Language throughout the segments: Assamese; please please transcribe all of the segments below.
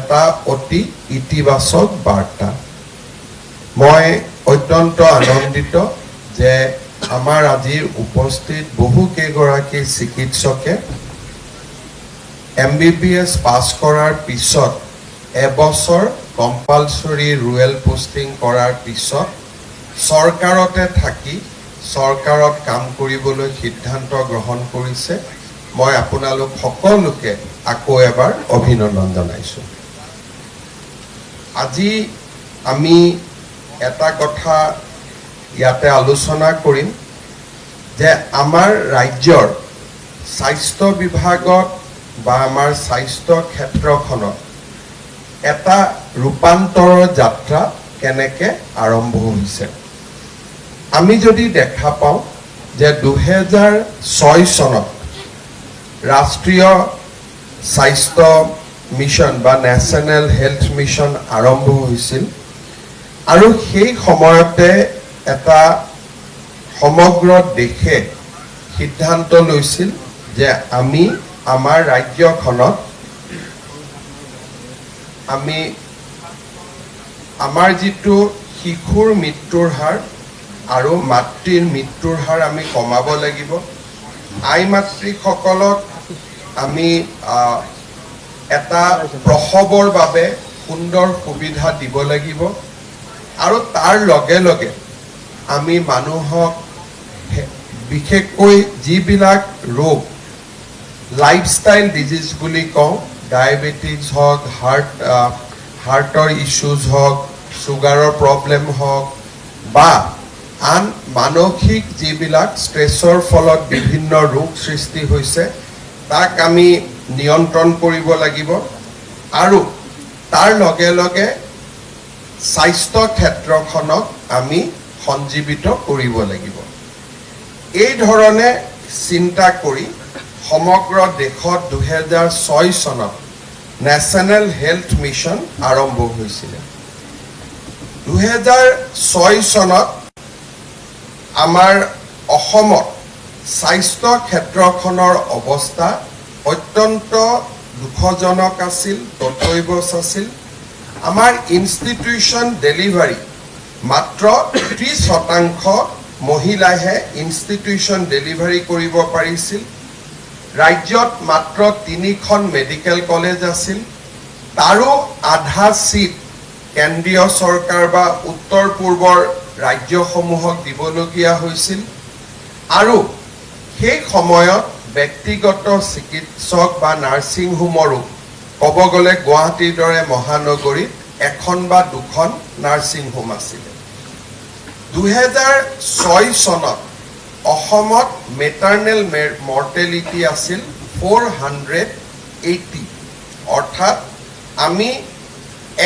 এটা অতি ইতিবাচক বাৰ্তা। মই অত্যন্ত আনন্দিত যে আমাৰ আজিৰ উপস্থিত বহুকেইগৰাকী চিকিৎসকে MBBS পাছ কৰাৰ পিছত এবছৰ কম্পালসৰি ৰুৰেল পোষ্টিং কৰাৰ পিছত চৰকাৰতে থাকি চৰকাৰত কাম কৰিবলৈ সিদ্ধান্ত গ্ৰহণ কৰিছে। মই আপোনালোক সকলোকে আকৌ এবাৰ অভিনন্দন জনাইছো। আজি আমি এটা কথা ইয়াতে আলোচনা কৰিম যে আমাৰ ৰাজ্যৰ স্বাস্থ্য বিভাগত বা আমাৰ স্বাস্থ্য ক্ষেত্ৰখনত এটা ৰূপান্তৰৰ যাত্ৰা কেনেকৈ আৰম্ভ হৈছে। আমি যদি দেখা পাওঁ যে 2006 চনত ৰাষ্ট্ৰীয় স্বাস্থ্য মিছন বা নেশ্যনেল হেল্থ মিছন আৰম্ভ হৈছিল আৰু সেই সময়তে এটা সমগ্ৰ দেশে সিদ্ধান্ত লৈছিল যে আমি আমাৰ ৰাজ্যখনত আমাৰ যিটো শিশুৰ মৃত্যুৰ হাৰ আৰু মাতৃৰ মৃত্যুৰ হাৰ আমি কমাব লাগিব। আই মাতৃসকলক আমি এটা প্ৰসৱৰ বাবে সুন্দৰ সুবিধা দিব লাগিব আৰু তাৰ লগে লগে আমি মানুহক বিশেষকৈ যিবিলাক ৰোগ লাইফষ্টাইল ডিজিজ বুলি কওঁ, ডায়েবেটিছ হওক, হাৰ্টৰ ইছ্যুজ হওক, চুগাৰৰ প্ৰব্লেম হওক বা আন মানসিক যিবিলাক ষ্ট্ৰেছৰ ফলত বিভিন্ন ৰোগ সৃষ্টি হৈছে তাক আমি নিয়ন্ত্ৰণ কৰিব লাগিব আৰু তাৰ লগে লগে স্বাস্থ্য ক্ষেত্ৰখনক আমি সঞ্জীৱিত কৰিব লাগিব। এই ধৰণে চিন্তা কৰি সমগ্ৰ দেশত 2006 চনত নেশ্যনেল হেল্থ মিছন আৰম্ভ হৈছিল। 2006 চনত আমাৰ অসমত স্বাস্থ্য ক্ষেত্ৰখনৰ অৱস্থা অত্যন্ত দুখজনক আছিল, তথৈবচ আছিল। আমাৰ ইনষ্টিটিউশ্যন ডেলিভাৰী মাত্ৰ 30% মহিলাইহে ইনষ্টিটিউশ্যন ডেলিভাৰী কৰিব পাৰিছিল। ৰাজ্যত মাত্ৰ 3খন মেডিকেল কলেজ আছিল, তাৰো আধা চিট কেন্দ্ৰীয় চৰকাৰ বা উত্তৰ পূৰ্বৰ ৰাজ্যসমূহক দিবলগীয়া হৈছিল আৰু সেই সময়ত ব্যক্তিগত চিকিৎসক বা নাৰ্ছিং হোমৰো ক'ব গ'লে গুৱাহাটীৰ দৰে মহানগৰীত এখন বা দুখন নাৰ্ছিং হোম আছিলে। 2006 চনত অসমত মেটাৰ্নেল মৰ্টেলিটি আছিল 480, অৰ্থাৎ আমি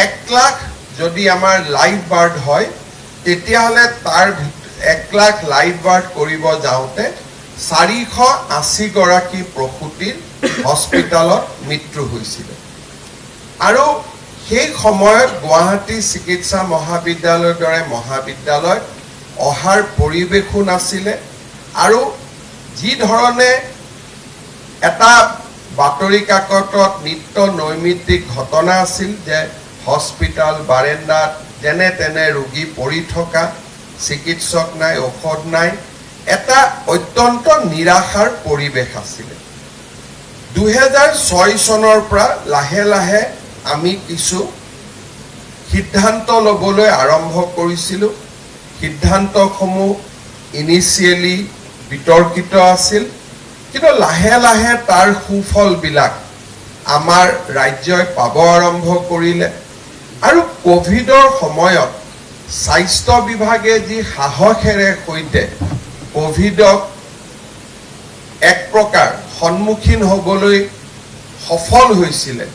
1 লাখ যদি আমাৰ লাইভ বাৰ্ড হয় তেতিয়াহ'লে তাৰ 1 লাখ লাইভ বাৰ্ড কৰিব যাওঁতে 480 গৰাকী প্ৰসূতিৰ হস্পিটালত মৃত্যু হৈছিল আৰু সেই সময়ত গুৱাহাটী চিকিৎসা মহাবিদ্যালয়ৰ দৰে মহাবিদ্যালয়ত অহাৰ পৰিৱেশো নাছিলে আৰু যি ধৰণে এটা বাতৰি কাকতত নিত্য নৈমিত্তিক ঘটনা আছিল যে হস্পিটাল বাৰেণ্ডাত যেনে তেনে ৰোগী পৰি থকা, চিকিৎসক নাই, ঔষধ নাই, এটা অত্যন্ত নিৰাশাৰ পৰিৱেশ আছিলে। 2006 চনৰ পৰা লাহে লাহে আমি কিছু সিদ্ধান্ত ল'বলৈ আৰম্ভ কৰিছিলোঁ। সিদ্ধান্তসমূহ ইনিচিয়েলি বিতৰ্কিত আছিল, কিন্তু লাহে লাহে তাৰ সুফলবিলাক আমাৰ ৰাজ্যই পাব আৰম্ভ কৰিলে আৰু কোভিডৰ সময়ত স্বাস্থ্য বিভাগে যি সাহসেৰে সৈতে কোভিডক এক প্ৰকাৰ সন্মুখীন হ'বলৈ সফল হৈছিলে,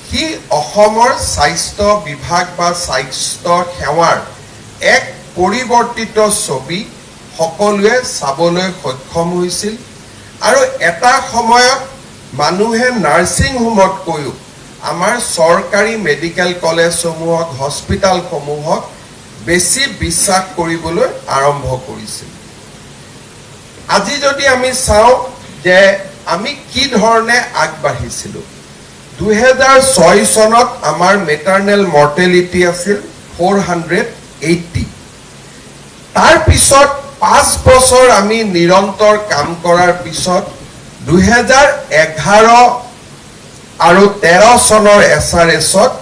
সি অসমৰ স্বাস্থ্য বিভাগ বা স্বাস্থ্য সেৱাৰ এক পৰিৱৰ্তিত ছবি সকলোৱে চাবলৈ সক্ষম হৈছিল আৰু এটা সময়ত মানুহে নাৰ্ছিং হোমতকৈও আমাৰ চৰকাৰী মেডিকেল কলেজসমূহক, হস্পিটালসমূহক বেছি বিশ্বাস কৰিবলৈ আৰম্ভ কৰিছিল। আজি যদি আমি চাওঁ যে আমি কি ধৰণে আগবাঢ়িছিলোঁ, 2006 চনত আমাৰ মেটাৰনেল মৰ্টেলিটি আছিল 480 তাৰ পিছত 5 বছৰ আমি নিৰন্তৰ কাম কৰাৰ পিছত 2011 আৰু 13 চনৰ SRSত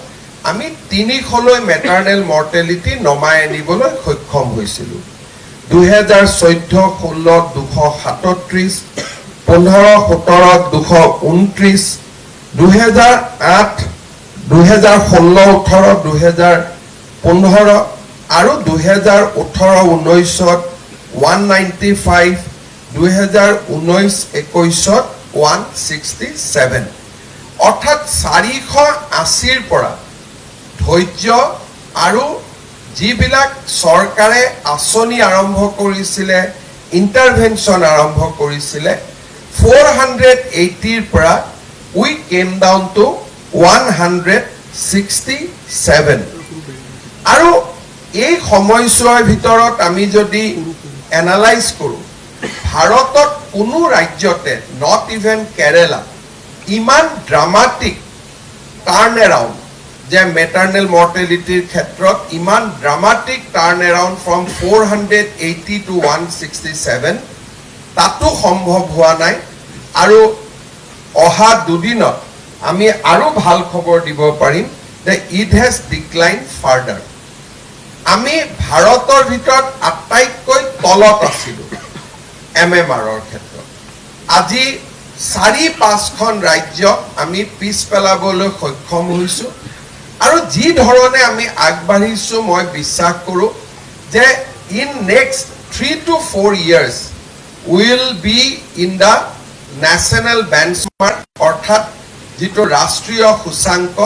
আমি 300লৈ মেটাৰনেল মৰ্টেলিটি নমাই আনিবলৈ সক্ষম হৈছিলোঁ 2014 16 237 15 17 229 2008 2016 18 2015 আৰু 2018 19ত 195 2019 21ত 167 অৰ্থাৎ 480ৰ পৰা ধৈৰ্য আৰু যিবিলাক চৰকাৰে আঁচনি আৰম্ভ কৰিছিলে ইণ্টাৰভেনশ্যন আৰম্ভ কৰিছিলে 480ৰ পৰা we came down to 167 আৰু এই সময়ছোৱাৰ ভিতৰত আমি যদি এনালাইজ কৰো ভাৰতত কোনো ৰাজ্যতে নট ইভেন কেৰালা ইমান ড্ৰামাটিক টাৰ্ন এৰাউণ্ড যে মেটাৰনেল মৰ্টেলিটিৰ ক্ষেত্ৰত ইমান dramatic turn around from 480 to 167 তাতো সম্ভৱ হোৱা নাই আৰু অহা দুদিনত আমি আৰু ভাল খবৰ দিব পাৰিম যে ইট হেজ ডিক্লাইন ফাৰ্ডাৰ আমি ভাৰতৰ ভিতৰত আটাইতকৈ তলত আছিলোঁ MMRৰ ক্ষেত্ৰত আজি 4-5খন ৰাজ্যক আমি পিছ পেলাবলৈ সক্ষম হৈছোঁ আৰু যি ধৰণে আমি আগবাঢ়িছোঁ মই বিশ্বাস কৰোঁ যে in next 3 to 4 years will be in the national benchmark অৰ্থাৎ যিটো ৰাষ্ট্ৰীয় সূচাংক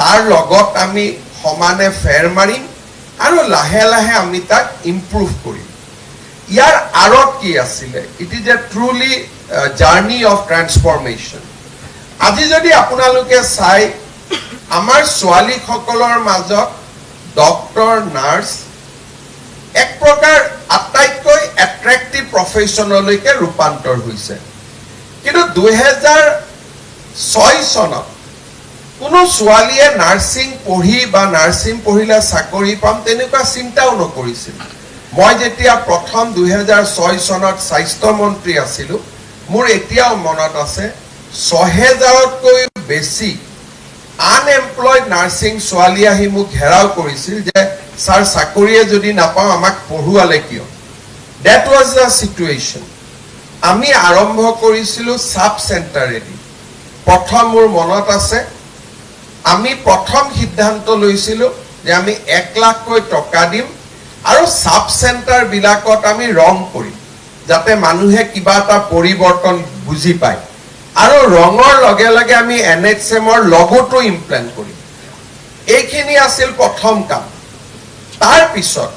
তাৰ লগত আমি সমানে ফেৰ মাৰিম আৰু লাহে লাহে আমি তাক ইম্প্ৰুভ কৰিম ইয়াৰ আঁৰত কি আছিলে it is a truly journey of transformation আজি যদি আপোনালোকে চাই আমাৰ ছোৱালীসকলৰ মাজত ডক্টৰ নাৰ্ছ এক প্ৰকাৰ আটাইতকৈ এট্ৰেক্টিভ প্ৰফেশ্যনলৈকে ৰূপান্তৰ হৈছে কিন্তু 2006 চনত কোনো ছোৱালীয়ে নাৰ্ছিং পঢ়ি বা নাৰ্ছিং পঢ়িলে চাকৰি পাম তেনেকুৱা চিন্তাও নকৰিছিল মই যেতিয়া প্ৰথম 2006 চনত স্বাস্থ্য মন্ত্ৰী আছিলোঁ মোৰ এতিয়াও মনত আছে 6000তকৈ বেছি আনএমপ্লয়েড নাৰ্ছিং ছোৱালী আহি মোক ঘেৰাও কৰিছিল যে ছাৰ চাকৰিয়ে যদি নাপাওঁ আমাক পঢ়ুৱালে কিয় ডেট ৱাজ দ্য চিটুৱেশ্যন আমি আৰম্ভ কৰিছিলোঁ সাব চেণ্টাৰেদি প্ৰথম মোৰ মনত আছে আমি প্ৰথম সিদ্ধান্ত লৈছিলোঁ যে আমি 1 লাখকৈ টকা দিম আৰু সাব চেণ্টাৰ বিলাকত আমি ৰং কৰিম যাতে মানুহে কিবা এটা পৰিৱৰ্তন বুজি পায় আৰু ৰঙৰ লগে লগে আমি NHMৰ লগোটো ইমপ্লেণ্ট কৰিম এইখিনি আছিল প্ৰথম কাম তাৰ পিছত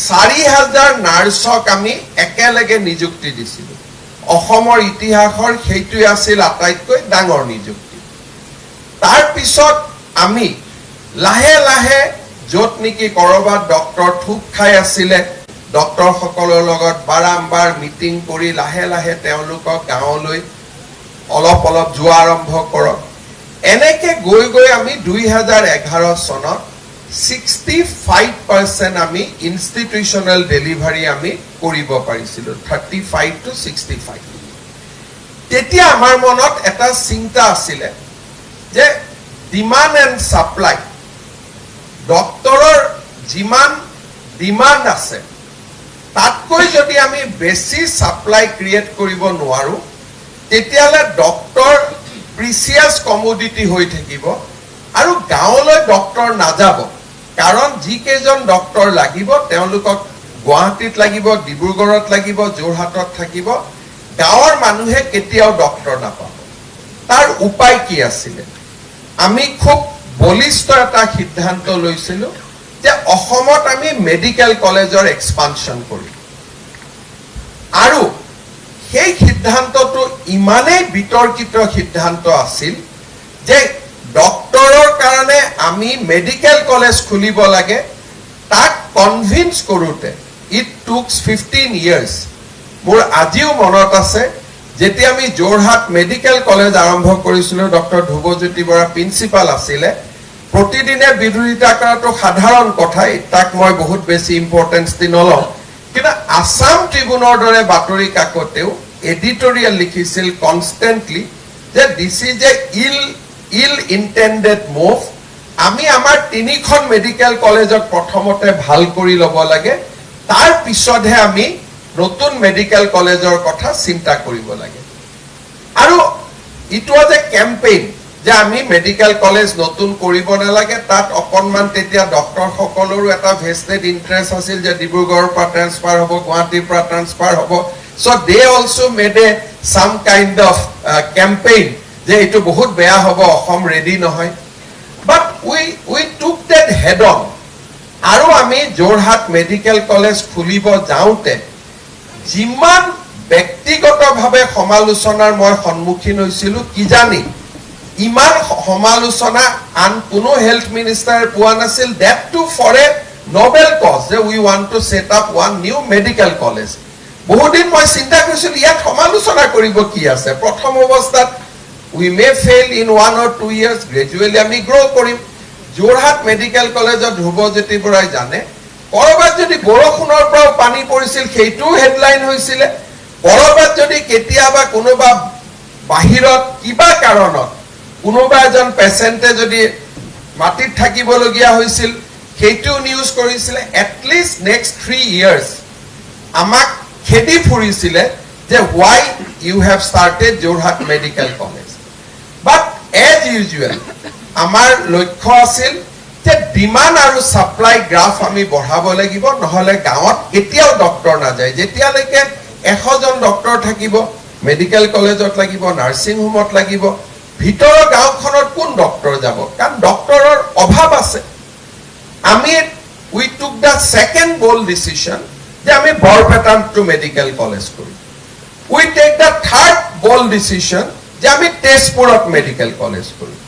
4000 নাৰ্ছক আমি একেলগে নিযুক্তি দিছিলোঁ অসমৰ ইতিহাসৰ সেইটোৱে আছিল আটাইতকৈ ডাঙৰ নিযুক্তি তাৰ পিছত আমি লাহে লাহে য'ত নেকি কৰবাত ডক্টৰ থুক খাই আছিলে ডক্টৰসকলৰ লগত বাৰম্বাৰ মিটিং কৰি লাহে লাহে তেওঁলোকক গাঁৱলৈ অলপ অলপ যোৱা আৰম্ভ কৰক এনেকে গৈ গৈ আমি 2011 চনত 65% আমি ইনষ্টিটিউচনেল ডেলিভাৰী আমি কৰিব পাৰিছিলোঁ 35 to 65 তেতিয়া আমাৰ মনত এটা চিন্তা আছিলে যে ডিমাণ্ড এণ্ড সাপ্লাই ডক্টৰৰ যিমান ডিমাণ্ড আছে তাতকৈ যদি আমি বেছি সাপ্লাই ক্ৰিয়েট কৰিব নোৱাৰো তেতিয়ালে ডক্টৰ প্ৰিচিয়াছ কমোডিটি হৈ থাকিব আৰু গাঁৱলৈ ডক্টৰ নাযাব কাৰণ যিকেইজন ডক্টৰ লাগিব তেওঁলোকক গুৱাহাটীত লাগিব ডিব্ৰুগড়ত লাগিব যোৰহাটত থাকিব গাঁৱৰ মানুহে কেতিয়াও ডক্টৰ নাপাব তাৰ উপায় কি আছিলে আমি খুব বলিষ্ঠ এটা সিদ্ধান্ত লৈছিলোঁ যে অসমত আমি মেডিকেল কলেজৰ এক্সপানশ্যন কৰিম আৰু সেই সিদ্ধান্তটো ইমানেই বিতৰ্কিত সিদ্ধান্ত আছিল যে ডক্টৰৰ কাৰণে আমি মেডিকেল কলেজ খুলিব লাগে তাক কনভিন্স কৰোঁতে ইট টুকস 15 years মোৰ আজিও মনত আছে যেতিয়া আমি যোৰহাট মেডিকেল কলেজ আৰম্ভ কৰিছিলোঁ ডক্টৰ ধ্ৰুৱজ্যোতি বৰা প্ৰিন্সিপাল আছিলে প্ৰতিদিনে বিৰোধিতা কৰাটো সাধাৰণ কথা তাক মই বহুত বেছি ইম্পৰ্টেন্স দি নলওঁ কিন্তু আসাম ট্ৰিবিউনৰ দৰে বাতৰি কাকতেও এডিটৰিয়েল লিখিছিল কনষ্টেন্টলি যে this is a ill intended move আমি আমাৰ তিনিখন মেডিকেল কলেজত প্ৰথমতে ভাল কৰি ল'ব লাগে তাৰ পিছতহে আমি নতুন মেডিকেল কলেজৰ কথা চিন্তা কৰিব লাগে আৰু ইট ওয়াজ এ ক্যাম্পেইন যে আমি মেডিকেল কলেজ নতুন কৰিব নালাগে তাত অকনমান তেতিয়া ডক্টৰ সকলৰো এটা ভেস্টেড ইন্টাৰেষ্ট আছিল যে ডিব্ৰুগড়ৰ পৰা ট্ৰান্সফাৰ হ'ব গুৱাহাটীৰ পৰা ট্ৰান্সফাৰ হ'ব so they also made a some kind of campaign যে এটো বহুত বেয়া হ'ব অসম ৰেডি নহয় বাট উই টুক দ্যাট হেড অন আৰু আমি যোৰহাট মেডিকেল কলেজ খুলিব যাওঁতে যিমান ব্যক্তিগতভাৱে সমালোচনাৰ মই সন্মুখীন হৈছিলোঁ কি জানি ইমান সমালোচনা আন কোনো হেলথ মিনিষ্টাৰ পোৱা নাছিল that too for a noble cause যে we want to set up one new medical college বহুদিন মই চিন্তা কৰিছিলোঁ ইয়াত সমালোচনা কৰিব কি আছে প্ৰথম অৱস্থাত we may fail in 1 or 2 years gradually আমি grow কৰিম যোৰহাট মেডিকেল কলেজত ধ্ৰুৱজ্যোতি বৰাই জানে কৰবাত যদি বৰষুণৰ পৰা পানী পৰিছিল সেইটো হেডলাইন হৈছিল কৰবাত যদি কেতিয়াবা কোনোবা বাহিৰত কিবা কাৰণত কোনোবা এজন পেশেন্টে যদি মাটিত থাকিবলগীয়া হৈছিল সেইটো নিউজ কৰিছিল at least next 3 years আমাক খেদি ফুৰিছিল যে why you have started Jorhat medical college But as usual, আমাৰ লক্ষ্য আছিল যে ডিমান্ড আৰু সাপ্লাই গ্ৰাফ আমি বঢ়াব লাগিব নহলে গাঁৱত কেতিয়াও ডক্টৰ না যায় যেতিয়ালৈকে 100 জন ডক্টৰ থাকিব মেডিকেল কলেজত লাগিব নাৰ্সিং হোমত লাগিব ভিতৰৰ গাঁওখনত কোন ডক্টৰ যাব কাৰণ ডক্টৰৰ অভাৱ আছে আমি we took the second bold decision যে আমি বৰপেটাটো মেডিকেল কলেজ কৰিম we take the third bold decision যে আমি তেজপুৰত মেডিকেল কলেজ কৰিম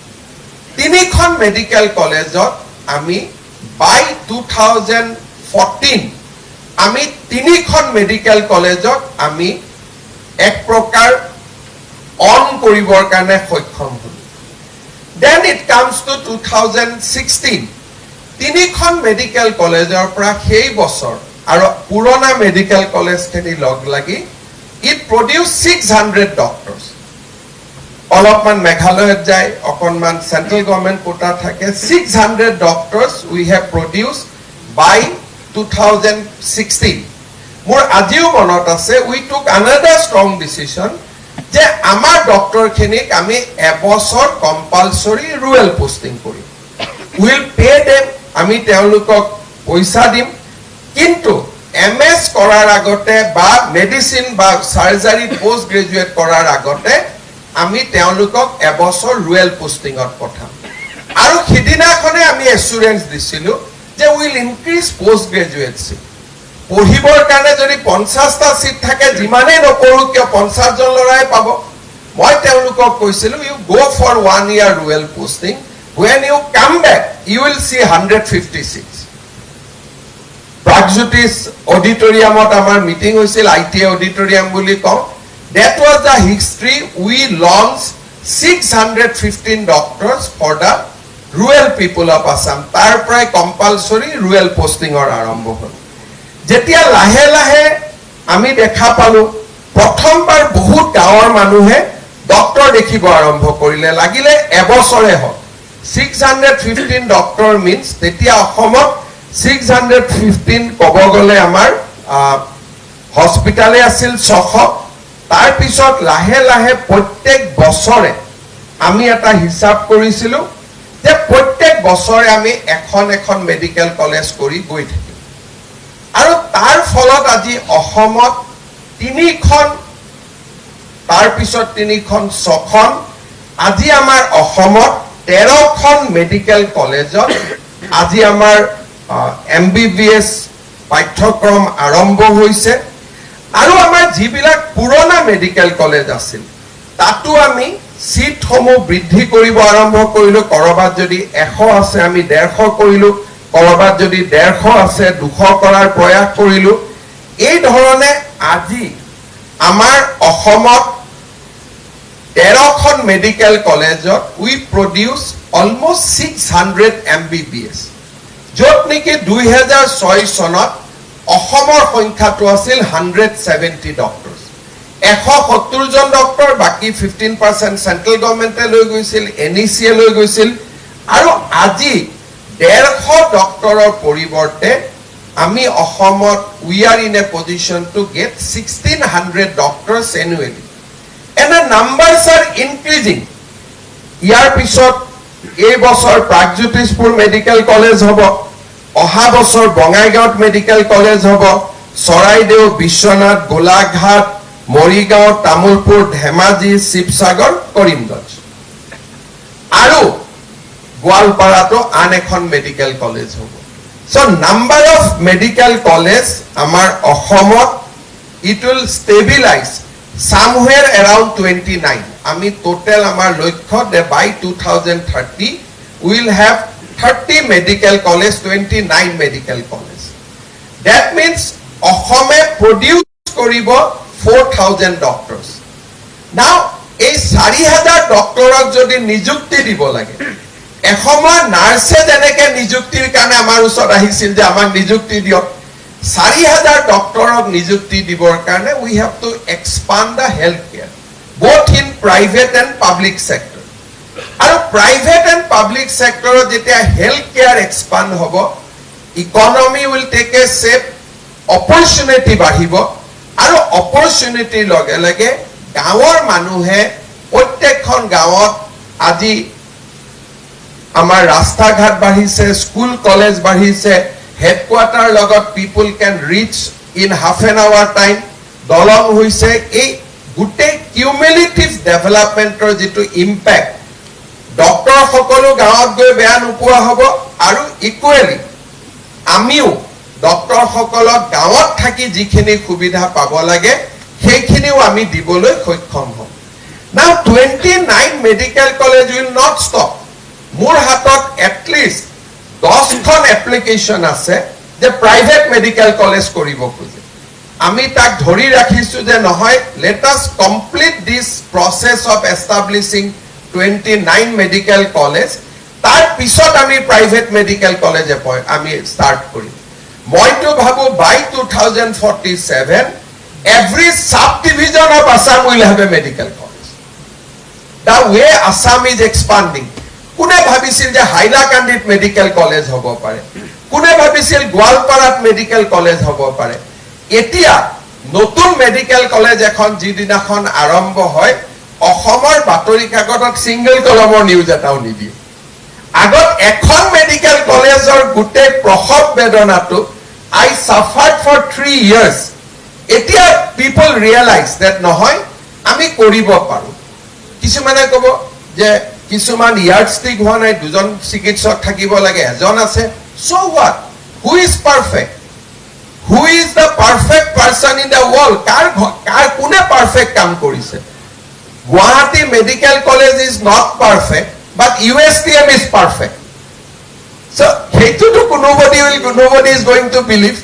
তিনিখন মেডিকেল কলেজত আমি বাই 2014 আমি তিনিখন মেডিকেল কলেজত আমি এক প্ৰকাৰ অন কৰিবৰ কাৰণে সক্ষম হলো then it comes to 2016 তিনিখন মেডিকেল কলেজৰ পৰা সেই বছৰ আৰু পুৰণা মেডিকেল কলেজখিনি লগ লাগি it produced 600 doctors অলপমান মেঘালয়ত যায় অকনমান সেন্ট্রাল গভর্নমেন্ট কোটা থাকে 600 doctors we have produced by 2016 মোৰ আজিও মনত আছে we took another strong decision যে আমাৰ ডক্টৰ খিনিক আমি এবছৰ কম্পালসৰি ৰুৰাল পোস্টিং কৰিম will pay them আমি তেওঁলোকক পইচা দিম কিন্তু এমএস কৰাৰ আগতে বা মেডিসিন বা সাৰ্জাৰি পোস্ট গ্ৰেজুৱেট কৰাৰ আগতে আমি তেওঁলোকক এবছৰ ৰুৰাল পোস্টিংত পঠাম আৰু হিদিনাখনে আমি এসুৰেন্স দিছিলো যে will increase post graduate seat পঢ়িবৰ কাৰণে যদি 50টা সিট থাকে যিমানে নকৰো কিয় 50 জন লৰাই পাব মই তেওঁলোকক কৈছিলো you go for 1 year rural posting when you come back you will see 156 Pragjyotish অডিটৰিয়ামত আমাৰ মিটিং হৈছিল আইটি অডিটৰিয়াম বুলি কওঁ That was the history. We launched 615 doctors for the rural people of Assam. Tar pray compulsory rural posting or আৰম্ভ হল যেতিয়া লাহে লাহে আমি দেখা পালো প্ৰথমবাৰ বহুত গাঁৱৰ মানুহে ডক্টৰ দেখিব আৰম্ভ কৰিলে লাগিলে এবছৰে হ'ল 615 ডক্টৰ মিন্স তেতিয়া অসমত 615 কব গলে আমাৰ হস্পিটালে আছিল 600 তাৰ পিছত লাহে লাহে প্ৰত্যেক বছৰে আমি এটা হিসাব কৰিছিলো যে প্ৰত্যেক বছৰে আমি এখন মেডিকেল কলেজ কৰি গৈ থাকিম আৰু তাৰ ফলত আজি অসমত তিনিখন তাৰ পিছত তিনিখন ছখন আজি আমাৰ অসমত 13খন মেডিকেল কলেজত আজি আমাৰ এমবিবিএস পাঠ্যক্ৰম আৰম্ভ হৈছে আৰু আমাৰ যিবিলাক পুৰণা মেডিকেল কলেজ আছিল তাতো আমি সিট সমূহ বৃদ্ধি কৰিব আৰম্ভ কৰিলো কৰবাত যদি 100 আছে আমি 150 কৰিলো কৰবাত যদি 150 আছে 200 কৰাৰ প্ৰয়াস কৰিলো এই ধৰণে আজি আমাৰ অসমত 13খন মেডিকেল কলেজত উই প্ৰডিউচ অলমোষ্ট 600 MBBS য'ত নেকি 2006 চনত অসমৰ সংখ্যাটো আছিল 170 ডক্টৰ 170 জন ডক্টৰ বাকি 15% সেন্ট্ৰেল গভৰ্ণমেণ্টে লৈ গৈছিল NECA লৈ গৈছিল আৰু আজি 150 ডক্টৰৰ পৰিৱৰ্তে আমি অসমত we are in a position to get 1600 doctors annually and the numbers are increasing ইয়াৰ পিছত এই বছৰ প্ৰাগজ্যোতিষপুৰ মেডিকেল কলেজ হ'ব অহা বছৰ বঙাইগাঁৱত মেডিকেল কলেজ হ'ব চৰাইদেউ বিশ্বনাথ গোলাঘাট মৰিগাঁও তামুলপুৰ ধেমাজি শিৱসাগৰ কৰিমগঞ্জ আৰু গোৱালপাৰাটো আন এখন মেডিকেল কলেজ হ'ব so number of medical college amar ahomot it will stabilize somewhere around 29 ami total amar lokkho de by 2030 we will have 30 medical college 29 medical college that means ahome produce koribo 4000 doctors now ei 4000 doctorok jodi nijukti dibo lage এসময় নার্সে যেনেকে নিযুক্তিৰ কাৰণে আমাৰ ওচৰত আহিছিল যে আমাক নিযুক্তি দিয়ক 4000 ডক্টৰক নিযুক্তি দিবৰ কাৰণে we have to expand the health care both in private and public sector আৰু private and public sector যেতিয়া health care expand হ'ব economy will take a shape opportunity বাঢ়িব আৰু opportunity লগে লগে গাঁৱৰ মানুহে প্ৰত্যেকখন গাঁৱত আজি আমাৰ ৰাস্তা ঘাট বাঢ়িছে স্কুল কলেজ বাঢ়িছে হেডকোয়াৰ্টাৰ লগত people can reach in half an hour time দলং হৈছে এই গুটে কিউমুলেটিভ ডেভেলপমেন্টৰ যেটো ইম্প্যাক্ট ডক্টৰ সকলো গাঁৱত গৈ বেয়া নোপোৱা হ'ব আৰু ইকুৱেলি আমিও ডক্টৰ সকলক গাঁৱত থাকি যিখিনি সুবিধা পাব লাগে সেইখিনিও আমি দিবলৈ সক্ষম হ'ম নাও 29 medical college will not stop মোৰ হাতত at least 10খন এপ্লিকেশন আছে যে প্ৰাইভেট মেডিকেল কলেজ কৰিব খুজে আমি তাক ধৰি ৰাখিছো যে নহয় let us complete this process of establishing 29 medical college তাৰ পিছত আমি প্ৰাইভেট মেডিকেল কলেজ আমি স্টাৰ্ট কৰিম মইতো ভাবো by 2047 every subdivision of Assam will have a medical college the way Assam is expanding কোনে ভাবিছিল যে হাইলাকান্দিত মেডিকেল কলেজ হ'ব পাৰে কোনে ভাবিছিল গোৱালপাৰাত মেডিকেল কলেজ হ'ব পাৰে এতিয়া নতুন মেডিকেল কলেজ এখন যিদিনাখন আৰম্ভ হয় অসমৰ বাতৰি কাকতত সিঙ্গল কলমৰ নিউজ এটাও নিদিয়ে আগত এখন মেডিকেল কলেজৰ গুটে প্ৰসৱ বেদনাটো I suffered for 3 years এতিয়া people realize that নহয় আমি কৰিব পাৰো কিছুমানে ক'ব যে কিছুমান ইয়াৰ্ডষ্টিক হোৱা নাই দুজন চিকিৎসক থাকিব লাগে এজন আছে so what who is perfect who is the perfect person in the world কাৰ কোনে পাৰফেক্ট কাম কৰিছে Guwahati medical college is not perfect but USTM is perfect so হেতুটো nobody is going to believe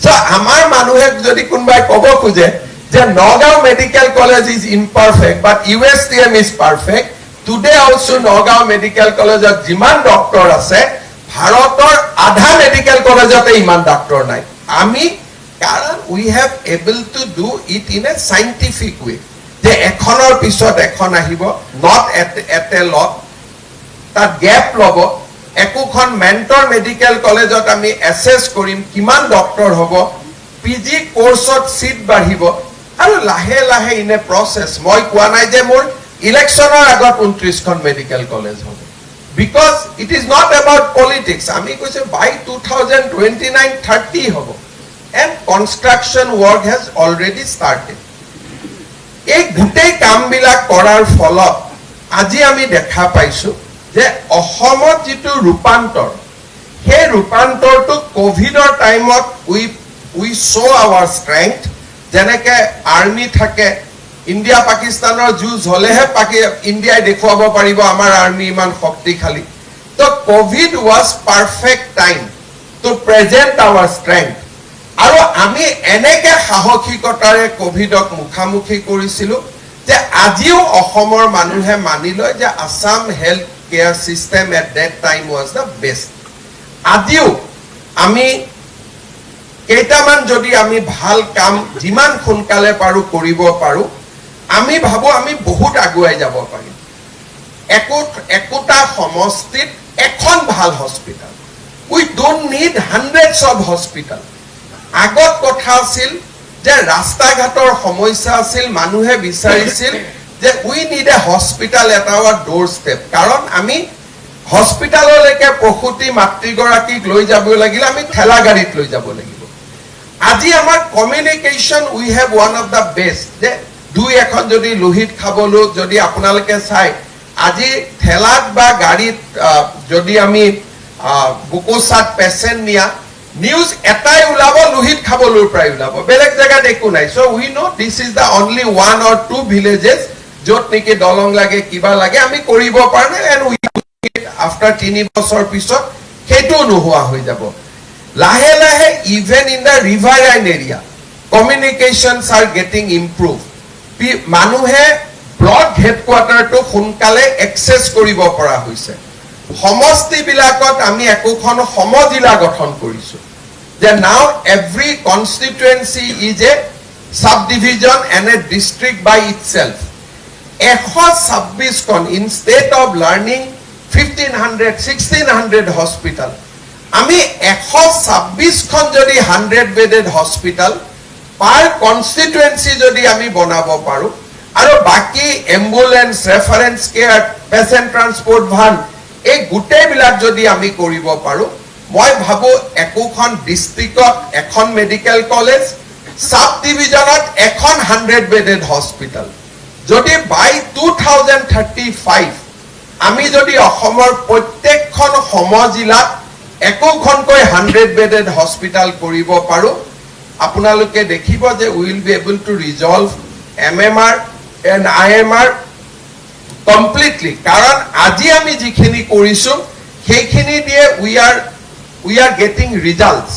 so আমাৰ মানুহে যদি কোনবাই ক'ব খোজে যে Nagaon medical college is imperfect but USTM is perfect today also Nagaon Medical College of jiman doctor আছে ভাৰতৰ আধা মেডিকেল কলেজতে ইমান ডক্টৰ নাই আমি কাৰণ we have able to do it in a scientific way যে এখনৰ পিছত এখন আহিব not at a lot তাত গ্যাপ লব একোখন মেন্টৰ মেডিকেল কলেজত আমি এসেস কৰিম কিমান ডক্টৰ হ'ব পিজি কোৰ্সত সিট বাঢ়িব আৰু লাহে লাহে ইন এ প্ৰসেস মই কোৱা নাই যে মোৰ ইলেকশনৰ আগত 29খন মেডিকেল কলেজ হ'ব because it is not about politics আমি কৈছে by 2029 30 হ'ব and construction work has already started এই গুটেই কামবিলাক কৰাৰ ফলত আজি আমি দেখা পাইছো যে অসমত যেটো ৰূপান্তৰ হে ৰূপান্তৰটো কোভিডৰ টাইমত we show our strength যেনেকে আৰ্মি থাকে ইন্ডিয়া পাকিস্তানৰ যুঁজ হলেহে ইন্ডিয়াই দেখুৱাব পাৰিব আমাৰ আৰ্মি ইমান শক্তিশালী তো covid was perfect time to present our strength আৰু আমি এনেকে সাহসিকতাৰে কোভিডক মুখামুখি কৰিছিলো যে আজিও অসমৰ মানুহে মানি লয় যে Assam health care system at that time was the best আজিও আমি কেইটামান যদি আমি ভাল কাম যিমান সোনকালে পাৰো কৰিব পাৰো আমি ভাবো আমি বহুত আগুৱাই যাব পাৰিম একোটা সমষ্টিত এখন ভাল hospital we don't need hundreds of hospital আগত কথা আছিল যে ৰাস্তা ঘাটৰ সমস্যা আছিল মানুহে বিচাৰিছিল যে we need a hospital at our doorstep কাৰণ আমি হস্পিটাললৈকে প্ৰসূতি মাতৃগৰাকীক লৈ যাব লাগিলে আমি ঠেলা গাড়ীত লৈ যাব লাগিব আজি আমাৰ communication we have one of the best যে দুই এখন যদি লোহিত খাবলো যদি আপোনালোকে চাই আজি ঠেলাত বা গাড়ীত যদি আমি বুকুচাত পেচেণ্ট নিয়া নিউজ এটাই ওলাব লোহিত খাবলোৰ প্ৰায় ওলাব বেলেগ জেগাত একো নাই so' we know this is the only 1 or 2 villages য'ত নেকি দলং লাগে কিবা লাগে আমি কৰিব পৰা নাই এণ্ড উই আফটাৰ 3 বছৰ পিছত সেইটো নোহোৱা হৈ যাব লাহে লাহে even in the riverine area communications R getting improve মানুহে ব্লক হেডকোৱাৰ্টাৰটো সোনকালে এক্সেছ কৰিব পৰা হৈছে সমষ্টিবিলাকত আমি একোখন সমজিলা গঠন কৰিছো যে now every constituency is a subdivision and a district by itself 126খন ইনষ্টেড অফ লাৰ্ণিং 1500 1600 হস্পিটাল আমি 126খন যদি 100 বেডেড হস্পিটাল পাৰ কনষ্টিটুৱেঞ্চি যদি আমি বনাব পাৰো আৰু বাকি ambulance reference care patient transport van এই গোটেইবিলাক যদি আমি কৰিব পাৰো মই ভাবো একোখন ডিষ্ট্ৰিক্টত এখন মেডিকেল কলেজ সাব ডিভিজনত এখন 100 বেডেড হস্পিটাল যদি বাই 2035 আমি যদি অসমৰ প্ৰত্যেকখন সমজিলাত একোখনকৈ 100 বেডেড হস্পিটাল কৰিব পাৰো আপোনালোকে দেখিব যে will be able to resolve MMR and IMR completely কাৰণ আজি আমি যিখিনি কৰিছো সেইখিনি দিয়ে we are getting results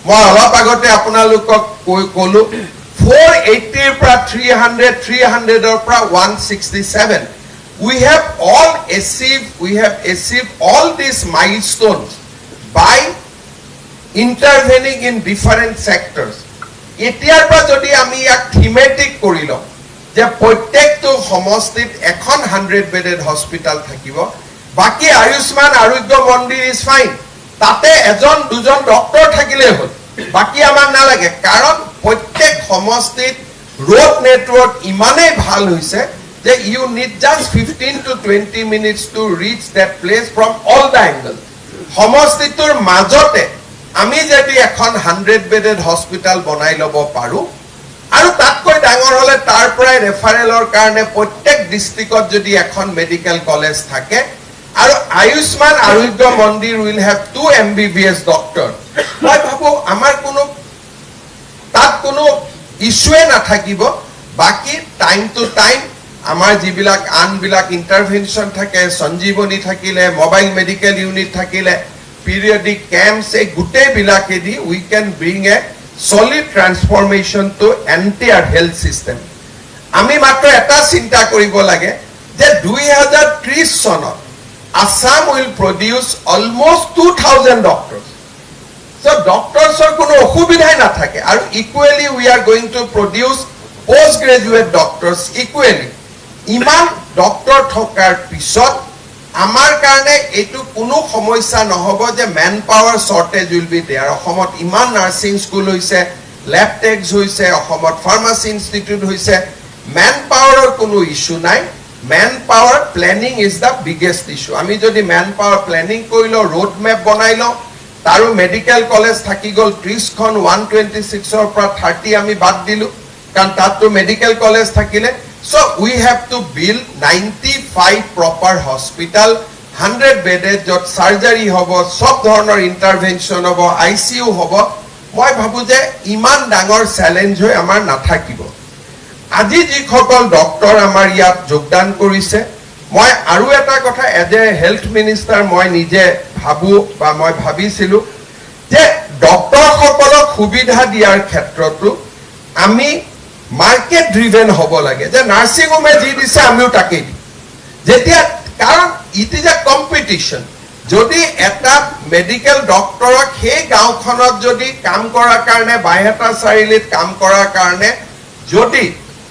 মই অলপ আগতে আপোনালোকক কলো 480 ৰ পৰা 300 300 ৰ পৰা 167 we have achieved all these milestones by intervening in different sectors এতিয়াৰ পৰা যদি আমি এক থিমেটিক কৰিলো যে প্ৰত্যেকটো সমষ্টিত এখন 100 বেডেড হস্পিটাল থাকিব বাকি আয়ুষ্মান আৰোগ্য মন্দিৰ ইজ ফাইন তাতে এজন দুজন ডক্টৰ থাকিলে হ'ল বাকি আমাৰ নালাগে কাৰণ প্ৰত্যেক সমষ্টিত ৰোড নেটৱৰ্ক ইমানেই ভাল হৈছে যে U need just 15 to 20 minutes to reach that place from all the angles সমষ্টিটোৰ মাজতে আমি যদি এখন 100 বেডেড হস্পিটাল বনাই ল'ব পাৰো আৰু তাতকৈ ডাঙৰ হলে তাৰ পৰাই ৰেফাৰেলৰ কাৰণে প্ৰত্যেক ডিস্ট্ৰিক্টত যদি এখন মেডিকেল কলেজ থাকে আৰু আয়ুষ্মান আৰোগ্য মন্দিৰ উইল হেভ 2 MBBS ডক্টৰ মই ভাবো আমাৰ কোনো ইস্যুৱে নাথাকিব বাকি টাইম টু টাইম আমাৰ যিবিলাক আনবিলাক ইন্টাৰভেনশন থাকে সঞ্জীৱনী থাকিলে মোবাইল মেডিকেল ইউনিট থাকিলে periodic camps a gote bilakedi we can bring a solid transformation to entire health system ami matro eta chinta koribo lage je 2030 sonot Assam will produce almost 2000 doctors so doctors or kono okhubidhai na thake aru equally we are going to produce postgraduate doctors equally iman doctor thokar pisot আমাৰ কাৰণে এটো কোনো সমস্যা নহব যে man power shortage will be there অসমত ইমান নাৰ্সিং স্কুল হৈছে ল্যাব টেকস হৈছে অসমত ফাৰ্মাসি ইনষ্টিটিউট হৈছে ম্যান পাৱাৰৰ কোনো ইস্যু নাই man power planning is the biggest issue আমি যদি ম্যান পাৱাৰ প্ল্যানিং কৰিলো ৰোড ম্যাপ বনাইলো তাৰো মেডিকেল কলেজ থাকি গল 30 খন 126 ৰ পৰা 30 আমি বাদ দিলু কাৰণ তাতো মেডিকেল কলেজ থাকিলে So we have to build 95 proper hospital, 100 bedded jot surgery hobo, sob dhoroner intervention hobo, ICU hobo. Moi bhabu je iman dangor challenge hoy amar nathakibo. Aji jikhokol doctor amar yat jogdan korise. Moi aru eta kotha as a health minister moi nije bhabu ba moi bhabisilu je doctor hokolok subidha diar khetrotu ami market driven হ'ব লাগে যে নাৰ্ছিং হোমে যি দিছে আমিও তাকেই দিম যেতিয়া কাৰণ ইট ইজ এ কম্পিটিশ্যন যদি এটা মেডিকেল ডক্টৰক সেই গাঁওখনত যদি কাম কৰাৰ কাৰণে বাইহাটা চাৰিআলিত কাম কৰাৰ কাৰণে যদি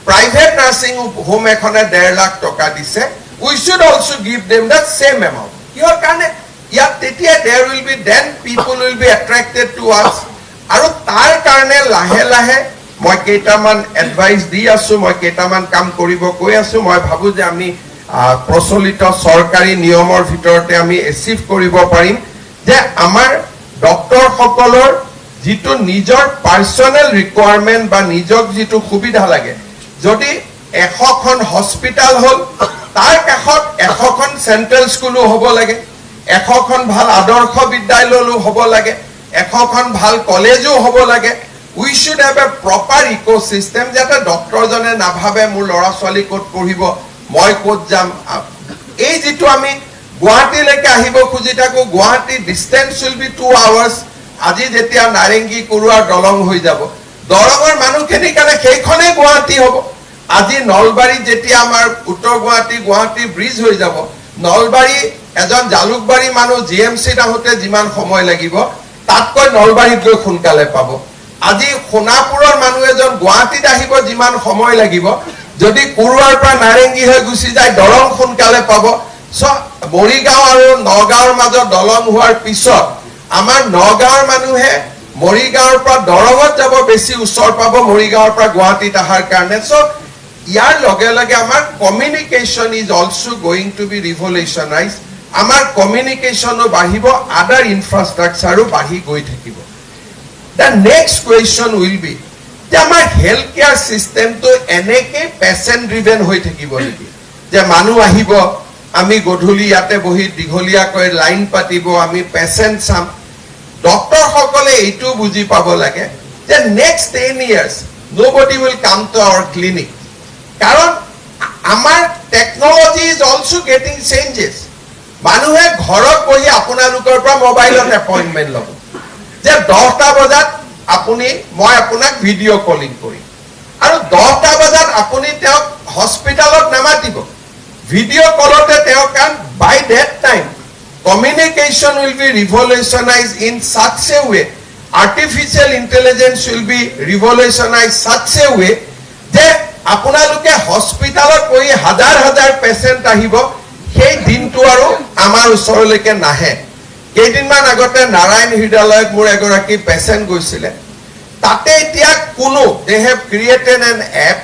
প্ৰাইভেট নাৰ্ছিং হোম এখনে 1.5 লাখ টকা দিছে we should also give them the same amount কিহৰ কাৰণে ইয়াত তেতিয়া there will be then people will be attracted to us আৰু তাৰ কাৰণে লাহে লাহে মই কেইটামান এডভাইস দি আছো মই কেইটামান কাম কৰিব কৈ আছো মই ভাবো যে আমি প্ৰচলিত চৰকাৰী নিয়মৰ ভিতৰতে আমি এচিভ কৰিব পাৰিম যে আমাৰ ডক্টৰ সকলৰ যিটো নিজৰ পাৰ্সোনেল ৰিকোয়াৰমেন্ট বা নিজক যিটো সুবিধা লাগে যদি 100খন হস্পিটাল হল তাৰ কাষত 100খন সেন্ট্ৰেল স্কুলো হ'ব লাগে 100খন ভাল আদৰ্শ বিদ্যালয়লো হ'ব লাগে 100খন ভাল কলেজো হ'ব লাগে we should have a proper ecosystem যাতে ডক্টৰ জনে নাভাবে মোৰ লৰা ছোৱালী ক'ত পঢ়িব মই ক'ত যাম এই যেটো আমি গুৱাহাটীলৈকে আহিব খুজি থাকো Guwahati distance will be 2 hours আজি যেতিয়া নাৰেঙ্গী কুৰুৱাৰ দলং হৈ যাব দলঙৰ মানুহখিনি কাৰণে সেইখনে গুৱাহাটী হ'ব আজি নলবাৰী যেতিয়া আমাৰ উত্তৰ গুৱাহাটী ব্ৰিজ হৈ যাব নলবাৰী এজন জালুকবাৰী মানুহ জিএমসি আহোতে যিমান সময় লাগিব তাতকৈ নলবাৰীত গৈ সোনকালে পাব আজি সোনাপুৰৰ মানুহ এজন গুৱাহাটীত আহিব যিমান সময় লাগিব যদি কুৰুৱাৰ পৰা নাৰেঙ্গী হৈ গুছি যায় দলং সোনকালে পাব সো মৰিগাঁও আৰু নগাঁৱৰ মাজত দলং হোৱাৰ পিছত আমাৰ নগাঁৱৰ মানুহে মৰিগাঁৱৰ পৰা দৰঙত যাব বেছি ওচৰ পাব মৰিগাঁৱৰ পৰা গুৱাহাটীত আহাৰ কাৰণে সো ইয়াৰ লগে লগে আমাৰ communication is also going to be revolutionise আমাৰ কমিউনিকেশ্যনো বাঢ়িব আদাৰ ইনফ্ৰাষ্ট্ৰাকচাৰো বাঢ়ি গৈ থাকিব The next question will be যে আমাৰ হেলথ কেয়াৰ সিস্টেমটো এনেকে পেশেন্ট ড্ৰিভেন হৈ থাকিব নেকি যে মানুহ আহিব আমি গধূলি ইয়াতে বহি দীঘলীয়া কৈ লাইন পাতিব আমি পেশেন্ট চাম ডক্টৰ সকলে এইটো বুজি পাব লাগে যে next 10 years nobody will come to our clinic কাৰণ আমাৰ technology is also getting changes মানুহে ঘৰত বহি আপোনালোকৰ পৰা মোবাইলত এপইন্টমেন্ট ল'ব যে 10টা বজাত আপুনি মই আপোনাক ভিডিও কলিং কৰি আৰু 10টা বজাত আপুনি তেওঁক হস্পিটালত নামাতিব ভিডিও কলতে তেওঁ কান বাই that time communication will be revolutionized in such a way artificial intelligence will be revolutionized such a way যে আপোনালোকে হস্পিটালত গৈ হাজাৰ হাজাৰ পেশেন্ট আহিব সেই দিনটো আৰু আমাৰ ওচৰলৈকে নাহে কেইদিনমান আগতে নাৰায়ণ হৃদয়ালয়ত মোৰ এগৰাকী পেশেন্ট গৈছিলে তাতে এতিয়া কোনো they have created an app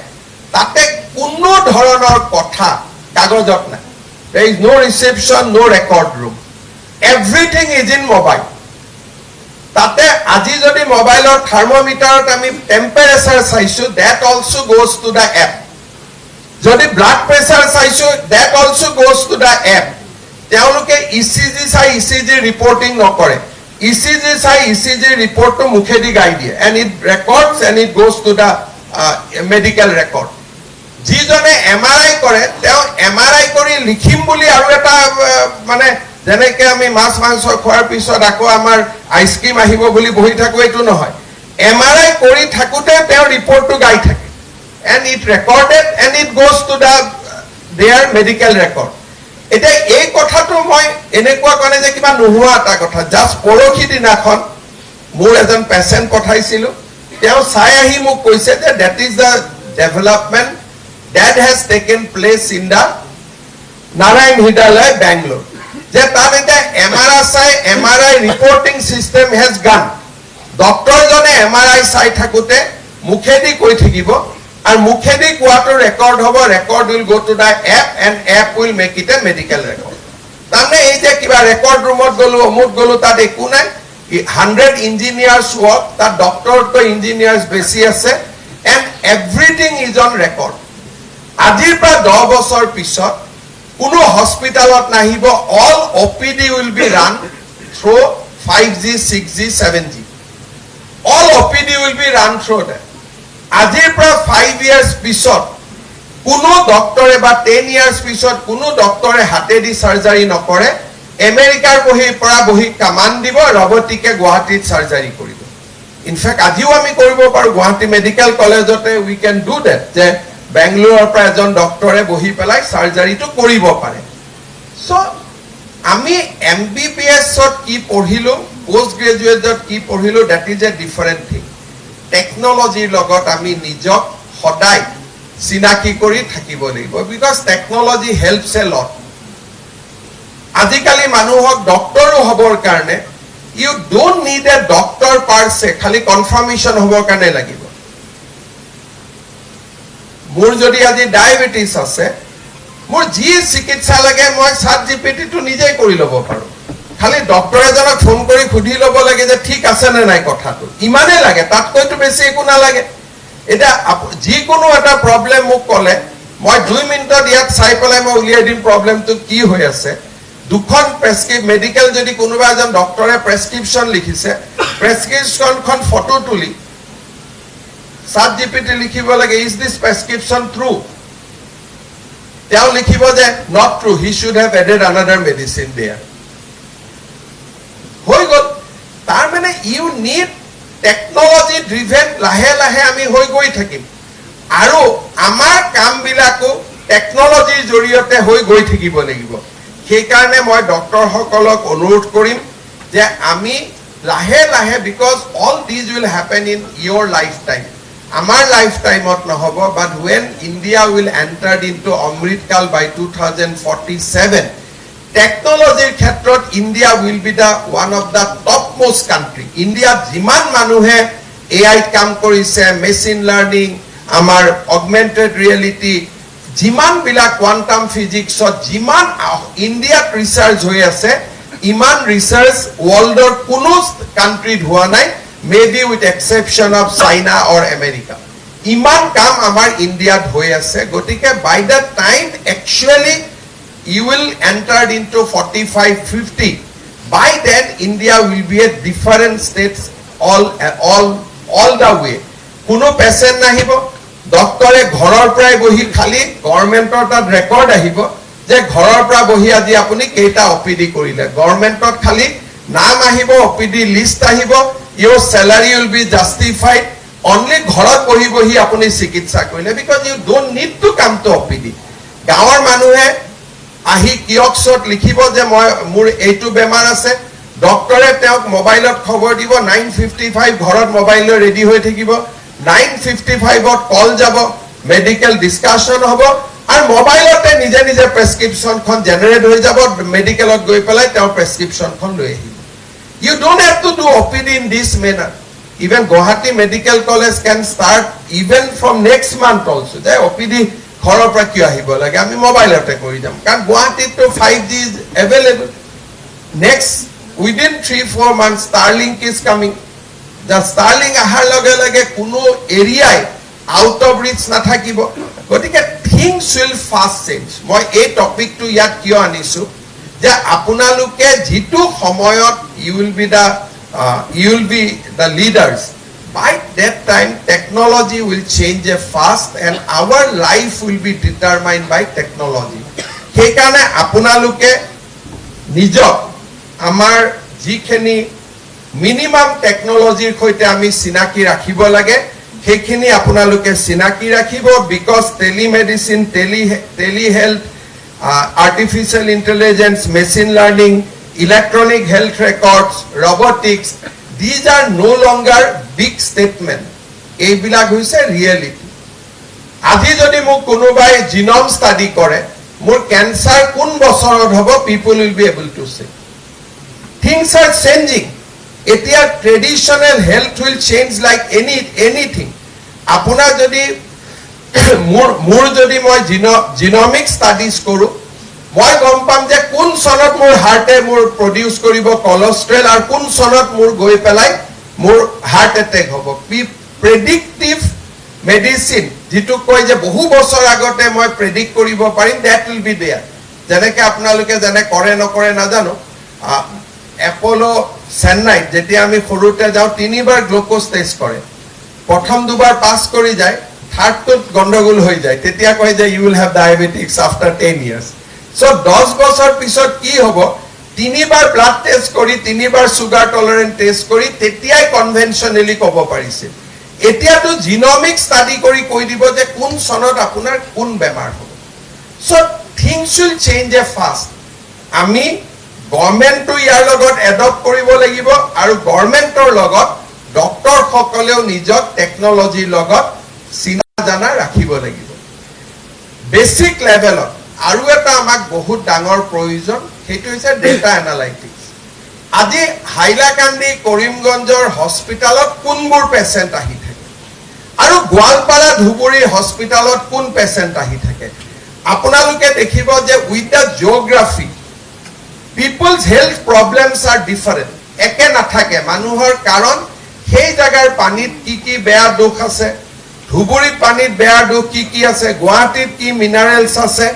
তাতে কোনো ধৰণৰ কথা কাগজত নাই there is no reception no record room everything is in mobile তাতে আজি যদি মোবাইলৰ থাৰ্মোমিটাৰত আমি টেম্পাৰেচাৰ চাইছো that also goes to the app যদি ব্লাড প্ৰেছাৰ চাইছো that also goes to the app তেওঁলোকে ইসিজি চাই ইসিজি ৰিপৰ্টিং নকৰে ইসিজি চাই ইসিজি ৰিপৰ্টটো মুখেদি গাই দিয়ে and it records and it goes to the medical record যিজনে এমআৰআই কৰে তেওঁ এমআৰআই কৰি লিখিম বুলি আৰু এটা মানে যেনেকে আমি মাছ মাংস খোৱাৰ পিছত আকৌ আমাৰ আইসক্ৰীম আহিব বুলি বহি থাকো এটো নহয় এমআৰআই কৰি থাকুতে তেওঁ ৰিপৰ্টটো গাই থাকে and it recorded and it goes to their medical record এটা এই কথাটো মই এনেকুৱা কনে যে কিবা নোহোৱা এটা কথা জাস্ট পৰখি দিনাখন মোৰ এজন পেশেন্ট পঠাইছিল তেওঁ চাই আহি মোক কৈছে যে that is the development that has taken place in the Narayan Hridayalaya Bangalore যে তাত এটা MRI reporting system has gone doctor জনে MRI চাই থাকুতে মুখেদি কৈ থাকিব and mukhedi কোৱাটো ৰেকৰ্ড হ'ব record will go to the app and app will make it a medical record তাৰমানে এই যে কিবা ৰেকৰ্ড ৰুমত গলো অমুক গলো তাত একো নাই 100 ইঞ্জিনিয়াৰ্স work তাত ডক্টৰ তো ইঞ্জিনিয়াৰ্স বেছি আছে and everything is on record আজিৰ পৰা 10 বছৰ পিছত কোনো হস্পিটালত নাহিব all OPD will be run through 5G 6G 7G all OPD will be run through that আজিৰ পৰা 5 years পিছত কোনো ডক্টৰে বা 10 years পিছত কোনো ডক্টৰে হাতেদি সাৰ্জাৰি নকৰে আমেৰিকাৰ বহি পৰা বহি কামান দিব ৰবটিকে গুৱাহাটীত সাৰ্জাৰি কৰিব ইনফেক্ট আজিও আমি কৰিব পাৰো গুৱাহাটী মেডিকেল কলেজতে উই ক্যান ডু দ্যাট যে বেংগলোৰৰ পৰা এজন ডক্টৰে বহি পেলাই সাৰ্জাৰীটো কৰিব পাৰে সো আমি এমবিবিএছত কি পঢ়িলো পোষ্ট গ্ৰেজুৱেটত কি পঢ়িলো that is a different thing টেকনলজিৰ লগত আমি নিজক সদায় চিনাকি কৰি থাকিব লাগিব because technology helps a lot আজিকালি মানুহক ডক্টৰো হবৰ কাৰণে you don't need a doctor per se খালি কনফাৰ্মেশন হবৰ কাৰণে লাগিব মোৰ যদি আজি ডায়াবেটিস আছে মোৰ যি চিকিৎসা লাগে মই ChatGPT টো নিজেই কৰি ল'ব পাৰো খালি ডক্টৰ এজনক ফোন কৰি খুধি ল'ব লাগে যে ঠিক আছে নে নাই কথাটো ইমানে লাগে তাতকৈতো বেছি একো না লাগে এটা যি কোনো এটা প্ৰবলেম মোক কলে মই 2 মিনিটত ইয়াত চাই পেলাই মই উলিয়াই দিম প্ৰবলেমটো কি হৈ আছে দুখন প্ৰেসক্ৰিপ মেডিকেল যদি কোনোবা এজন ডক্টৰে প্ৰেসক্ৰিপচন লিখিছে প্ৰেসক্ৰিপচনখন ফটো তুলি ChatGPT লিখিব লাগে ইজ দিস প্ৰেসক্ৰিপচন ট্ৰু তেওঁ লিখিব যে not true he should have added another medicine there হৈ গল তাৰ মানে ইউ নিড টেকনলজি ড্ৰিভেন লাহে লাহে আমি হৈ গৈ থাকিম আৰু আমাৰ কাম বিলাকো টেকনলজিৰ জৰিয়তে হৈ গৈ থাকিব লাগিব সেই কাৰণে মই ডক্টৰ সকলক অনুৰোধ কৰিম যে আমি লাহে লাহে because all this will happen in your life time আমাৰ লাইফ টাইমত নহব বাট when India will enter into অমৃতকাল by 2047 টেকনলজিৰ ক্ষেত্ৰত India will be the one of the topmost country ইণ্ডিয়াত যিমান মানুহে AI কাম কৰিছে মেচিন লাৰ্নিং আমাৰ অগমেন্টেড ৰিয়েলিটি যিমান বিলাক কোৱান্টাম ফিজিক্সত যিমান ইণ্ডিয়াত ৰিসাৰ্চ হৈ আছে ইমান ৰিসাৰ্চ ওয়াৰ্ল্ডৰ কোনো কান্ট্ৰিত হোৱা নাই maybe with exception of China or America ইমান কাম আমাৰ ইণ্ডিয়াত হৈ আছে গতিকে by that time actually you will enter into 45-50 by then India will be a different states all the way কোনো পেশেন্ট নাহিব ডক্টৰে ঘৰৰ পৰাই বহি খালি গভৰ্নমেন্টৰ তাত ৰেকৰ্ড আহিব যে ঘৰৰ পৰা বহি আজি আপুনি কেইটা অপিডি কৰিলে গভৰ্নমেন্টত খালি নাম আহিব অপিডি লিষ্ট আহিব your salary will be justified only ঘৰত বহি বহি আপুনি চিকিৎসা কৰিলে because you don't need to come to OPD গাঁৱৰ মানুহে আহি কিয়ক্সত লিখিব যে মই মোৰ এইটো বেমাৰ আছে ডক্টৰে তেওঁক মোবাইলত খবৰ দিব 9:55 ঘৰত মোবাইল লৈ ৰেডি হৈ থাকিব 9:55 ত কল যাব মেডিকেল ডিসকাশন হ'ব আৰু মোবাইলতে নিজে নিজে প্ৰেসক্ৰিপচনখন জেনাৰেট হৈ যাব মেডিকেলত গৈ পেলাই তেওঁ প্ৰেসক্ৰিপচনখন লৈ আহিব You don't have to do OPD in this manner. Even Guwahati Medical College can start even from next month also. The OPD ঘৰৰ পৰা কিয় আহিব লাগে আমি মোবাইলতে কৰি যাম কাৰণ গুৱাহাটীত তো 5G is available. Next within 3-4 months Starlink is coming. The Starlink আহাৰ লগে লগে কোনো এৰিয়াই out of reach নাথাকিব গতিকে things will fast change. মই এই টপিকটো ইয়াত কিয় আনিছো যে আপোনালোকে যেটো সময়ত you will be the leaders by that time technology will change fast and our life will be determined by technology সেই কাৰণে আপোনালোকে নিজক আমাৰ যিখিনি মিনিমাম টেকনলজিৰ সৈতে আমি চিনাকি ৰাখিব লাগে সেইখিনি আপোনালোকে চিনাকি ৰাখিব because telemedicine telehealth artificial intelligence machine learning electronic health records robotics these are no longer big statement এইবিলাক হৈছে reality আজি যদি মোক কোনোবাই জিনোম ষ্টাডি কৰে মোৰ ক্যান্সাৰ কোন বছৰত হ'ব people will be able to say things are changing এতিয়া traditional health will change like anything আপোনাৰ যদি মোৰ যদি মই জিনোমিক ষ্টাডিজ কৰো মই গম পাম যে কোন সনত মোৰ হাৰ্টে মোৰ প্ৰডিউস কৰিব কোলেষ্ট্ৰল আৰু কোন সনত মোৰ গৈ পেলাই মোৰ হাৰ্ট এটেক হ'ব প্ৰেডিক্টিভ মেডিসিন যেটো কয় যে বহু বছৰ আগতে মই প্ৰেডিক্ট কৰিব পাৰিম দ্যাট উইল বি দেয়াৰ যেনেকে আপোনালোকে জানে কৰে নকৰে নাজানো এপোলো চেন্নাই যেতিয়া আমি সৰুতে যাও তিনিবাৰ গ্লুকোজ টেষ্ট কৰে প্ৰথম দুবাৰ পাস কৰি যায় থাৰ্ডত গন্ডগোল হৈ যায় তেতিয়া কয় যে you will have diabetics after 10 years so 10 বছৰ পিছত কি হ'ব তিনিবাৰ ব্লাড টেষ্ট কৰি তিনিবাৰ সুগাৰ টলাৰেন্ট টেষ্ট কৰি তেতিয়াই কনভেনশনালি ক'ব পাৰিছিল এতিয়াতো জিনোমিক ষ্টাডি কৰি কৈ দিব যে কোন সনত আপোনাৰ কোন বেমাৰ হ'ব so things will change a fast আমি গভৰ্নমেণ্টটো ইয়াৰ লগত এডপ্ট কৰিব লাগিব আৰু গভৰ্নমেণ্টৰ লগত ডক্টৰ সকলেও নিজৰ টেকনলজিৰ লগত চিনা জানা ৰাখিব লাগিব বেসিক লেভেলত আৰু এটা আমাক বহুত ডাঙৰ প্ৰয়োজন সেইটো হৈছে ডেটা এনালাইটিক্স আজি হাইলাকান্দি কৰিমগঞ্জৰ হস্পিটালত কোনবোৰ পেশেন্ট আহি থাকে আৰু গোৱালপাৰা ধুবুৰী হস্পিটালত কোন পেশেন্ট আহি থাকে আপোনালোকে দেখিব যে with the geography people's health problems are different একে নাথাকে মানুহৰ কাৰণ সেই জাগাৰ পানীত কি বেয়া দোষ আছে ধুবুৰীত পানীত বেয়া দোষ কি আছে গুৱাহাটীত কি মিনাৰেলছ আছে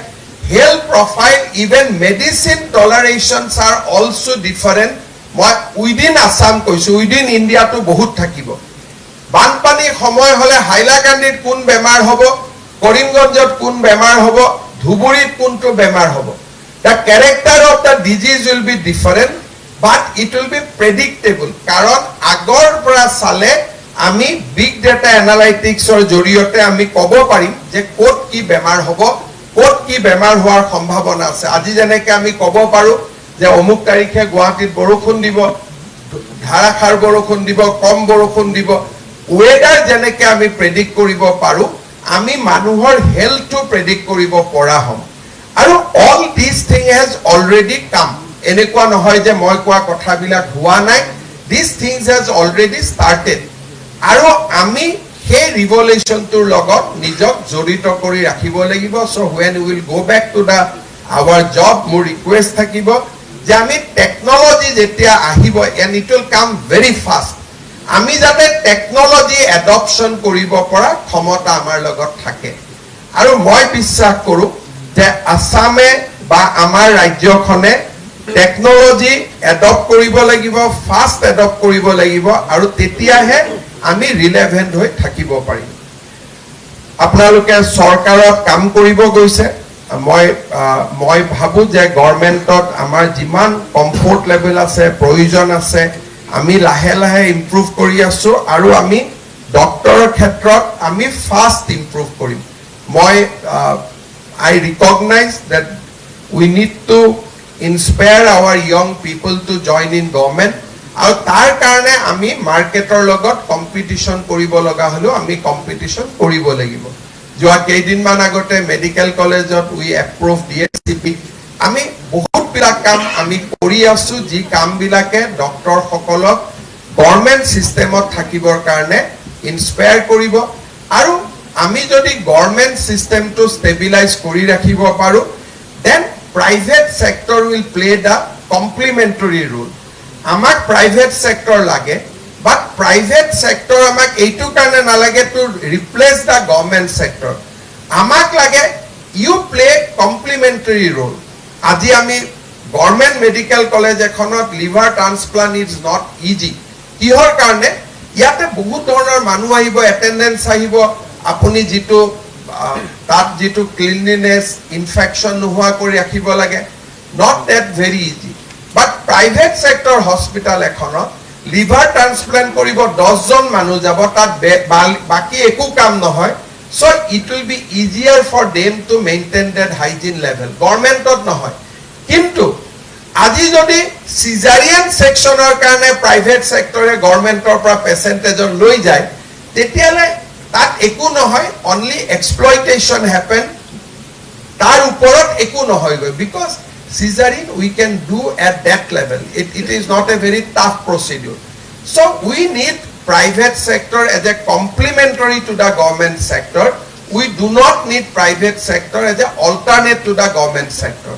health profile even medicine tolerations are also different মই within Assam কৈছো within India to বহুত থাকিব বানপানী সময় হলে হাইলাকান্দিত কোন বেমাৰ হ'ব কৰিমগঞ্জত কোন বেমাৰ হ'ব ধুবুৰীত কোনটো বেমাৰ হ'ব the character of the disease will be different but it will be predictable কারণ আগৰ পৰা সালে আমি বিগ ডেটা এনালাইটিক্সৰ জৰিয়তে আমি ক'ব পাৰিম যে কোত কি বেমাৰ হ'ব কোত কি বেমাৰ হোৱাৰ সম্ভাৱনা আছে আজি যেনেকৈ আমি ক'ব পাৰো যে অমুক তাৰিখে গুৱাহাটীত বৰষুণ দিব ধাৰাসাৰ বৰষুণ দিব কম বৰষুণ দিব ওয়েদাৰ যেনেকৈ আমি প্ৰেডিক্ট কৰিব পাৰো আমি মানুহৰ হেলথটো প্ৰেডিক্ট কৰিব পৰা হ'ম আৰু all these thing has already come এনেকুৱা নহয় যে মই কোৱা কথাবিলাক হোৱা নাই these things has already started আৰু আমি সেই ৰিভলিউচনটোৰ লগত নিজক জড়িত কৰি ৰাখিব লাগিব so when we will go back to our job মোৰ ৰিকুৱেষ্ট থাকিব যে আমি টেকনলজি যেতিয়া আহিব and it will come very fast আমি যাতে টেকনলজি এডপশন কৰিব পৰা ক্ষমতা আমাৰ লগত থাকে আৰু মই বিশ্বাস কৰো যে আসামে বা আমাৰ ৰাজ্যখনে টেকনলজি এডপ্ট কৰিব লাগিব ফাষ্ট এডপ্ট কৰিব লাগিব আৰু তেতিয়াহে আমি ৰিলেভেন্ট হৈ থাকিব পাৰিম আপোনালোকে চৰকাৰত কাম কৰিব গৈছে মই ভাবো যে গভৰ্নমেন্টত আমাৰ যিমান কমফৰ্ট লেভেল আছে প্ৰয়োজন আছে আমি লাহে লাহে ইমপ্ৰুভ কৰি আছো আৰু আমি ডক্টৰৰ ক্ষেত্ৰত আমি ফাষ্ট ইমপ্ৰুভ কৰিম মই I recognize that we need to inspire our young people to join in government আৰু তাৰ কাৰণে আমি মাৰ্কেটৰ লগত কম্পিটিশন কৰিব লগা হলো আমি কম্পিটিশন কৰিব লাগিব যোৱা কেইদিনমান আগতে মেডিকেল কলেজত উই এপ্ৰুভ DSCP আমি বহুত বিলাক কাম আমি কৰি আছো যি কাম বিলাকে ডক্টৰ সকলক গভৰ্নমেন্ট সিস্টেমত থাকিবৰ কাৰণে ইনস্পায়াৰ কৰিব আৰু আমি যদি গভৰ্নমেন্ট সিস্টেমটো ষ্টেবিলাইজ কৰি ৰাখিব পাৰো then private sector will play the complementary role আমাক প্ৰাইভেট সেক্টৰ লাগে বাট প্ৰাইভেট সেক্টৰ আমাক এইটো কাৰণে নালাগে to replace the government sector আমাক লাগে ইউ প্লে কমপ্লিমেন্টাৰী ৰোল আজি আমি গভৰ্নমেন্ট মেডিকেল কলেজ এখনত liver transplant is not easy কিহৰ কাৰণে ইয়াতে বহুত ধৰণৰ মানুহ আহিব এটেন্ডেন্স আহিব আপুনি যেটো তাত যেটো ক্লিনলিনেস ইনফেকশন নোহোৱা কৰি ৰাখিব লাগে not that very easy but private sector hospital এখনত লিভাৰ ট্ৰান্সপ্লান্ট কৰিব 10 জন মানুহ যাব তাত বাকি একো কাম নহয় so it will be easier for them to maintain that hygiene level গভৰ্নমেন্টত নহয় কিন্তু আজি যদি সিজাৰিয়ান সেকশনৰ কাৰণে প্ৰাইভেট সেক্টৰে গভৰ্নমেন্টৰ পৰা পেশেন্টেজন লৈ যায় তেতিয়ালে that একো নহয় only exploitation happen তাৰ ওপৰত একো নহয় because cesarean we can do at that level it is not a very tough procedure so we need private sector as a complementary to the government sector we do not need private sector as a alternate to the government sector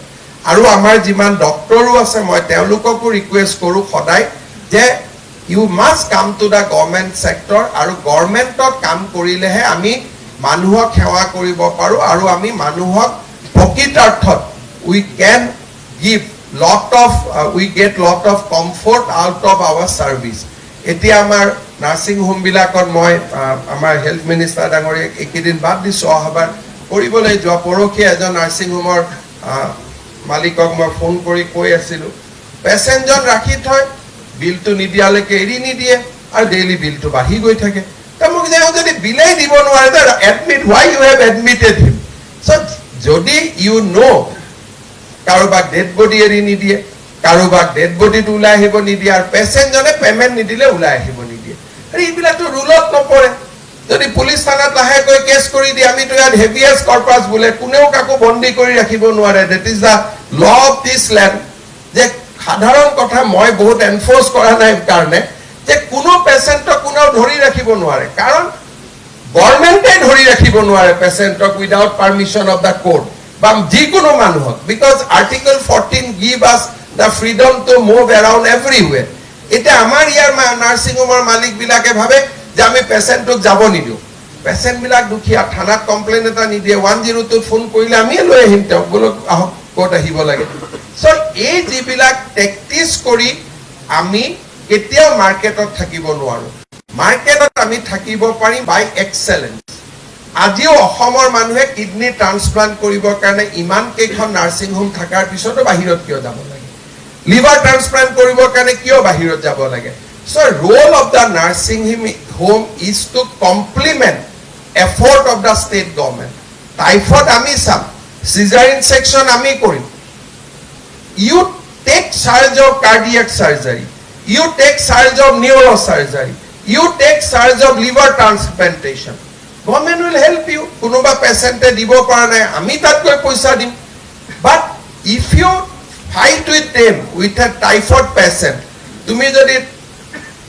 আৰু আমাৰ যিমান ডক্টৰো আছে মই তেওঁলোককো ৰিকুৱেষ্ট কৰো সদায় যে you must come to the government sector আৰু গভৰ্নমেন্টত কাম কৰিলেহে আমি মানুহক সেৱা কৰিব পাৰো আৰু আমি মানুহক প্ৰকৃতাৰ্থত we can give we get lot of comfort out of our service এতিয়া আমাৰ নাৰ্সিং হোম বিলাকত মই আমাৰ হেলথ মিনিষ্টাৰ ডাঙৰীয়া একেদিন বাদ দিছো অহাবাৰ কৰিবলৈ যোৱা পৰখি এজন নাৰ্সিং হোমৰ মালিকক মই ফোন কৰি কৈ আছিলো পেচেণ্টজন ৰাখি থয়, বিলটো নিদিয়ালৈকে এৰি নিদিয়ে আৰু ডেইলি বিলটো বাঢ়ি গৈ থাকে। মোক যদি বিলেই দিব নোৱাৰে admit, why you have admitted him? So যদি you know কাৰোবাক ডেড বডি এৰি নিদিয়ে, কাৰোবাক ডেড বডিটো ওলাই আহিব নিদিয়ে আৰু পেচেণ্টজনে পেমেণ্ট নিদিলে ওলাই আহিব নিদিয়ে, এইবিলাকতো ৰুলত নপৰে। যদি পুলিচ থানাত লাহেকৈ কেছ কৰি দিয়ে, আমিতো ইয়াত হেভিয়েষ্ট কৰ্পাছ বোলে, কোনেও কাকো বন্দী কৰি ৰাখিব নোৱাৰে। That is the law of this land. যে সাধাৰণ কথা মই বহুত এনফৰ্চ কৰা নাই কাৰণে যে কোনো পেচেণ্টক কোনেও ধৰি ৰাখিব নোৱাৰে, কাৰণ গভৰ্ণমেণ্টে ধৰি ৰাখিব নোৱাৰে পেচেণ্টক without permission of the court বা যিকোনো মানুহক, because article 14 give us the freedom to move around everywhere. এতিয়া আমাৰ ইয়াৰ নাৰ্ছিং হোমৰ মালিকবিলাকে ভাবে যে আমি পেচেণ্টক যাব নিদিওঁ। পেচেণ্টবিলাক দুখীয়া, থানাত কমপ্লেইন এটা নিদিয়ে, 102 ফোন কৰিলে আমিয়ে লৈ আহিম তেওঁক, বোলক আহক ক'ত আহিব লাগে। চ' এই যিবিলাক টেকটিছ কৰি আমি কেতিয়াও মাৰ্কেটত থাকিব নোৱাৰো। মাৰ্কেটত আমি থাকিব পাৰিম বাই এক্সেলেঞ্চ। আজিও অসমৰ মানুহে কিডনী ট্ৰান্সপ্লান্ট কৰিবৰ কাৰণে ইমান কেইখন নাৰ্ছিং হোম থকাৰ পিছতো বাহিৰত কিয় যাব লাগে? লিভাৰ ট্ৰান্সপ্লান্ট কৰিবৰ কাৰণে কিয় বাহিৰত যাব লাগে? So role of the nursing home is to complement effort of the state government. Typhoid ami sam, cesarean section ami korim. You take charge of cardiac surgery. You take charge of neurosurgery. You take charge of liver transplantation. Government will help you. Kunuba patient e dibo para nai, ami tat koi paisa dim. But if you fight with them with a typhoid patient, tumi jodi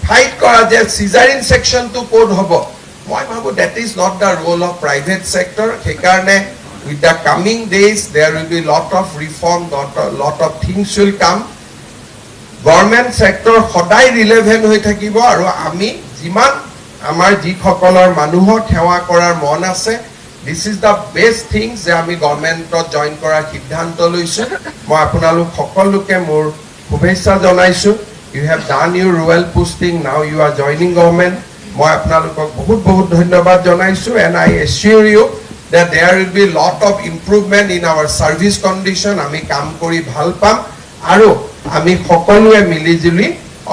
fight kora je cesarean section to code hobo, moi bhabu that is not the role of private sector. Hekarne with the coming days there will be lot of reform, lot of things will come. Government sector সদায় relevant হৈ থাকিব আৰু আমি যিমান আমাৰ যিসকলৰ মানুহক সেৱা কৰাৰ মন আছে, this is the best thing যে আমি গভৰ্ণমেণ্টত জইন কৰাৰ সিদ্ধান্ত লৈছো। মই আপোনালোক সকলোকে মোৰ শুভেচ্ছা জনাইছো। You have done your royal posting, now you are joining government. মই আপোনালোকক বহুত বহুত ধন্যবাদ জনাইছো, and I assure you that there will be lot of improvement in our service condition. আমি কাম কৰি ভাল পাম আৰু আমি সকলোৱে মিলিজুলি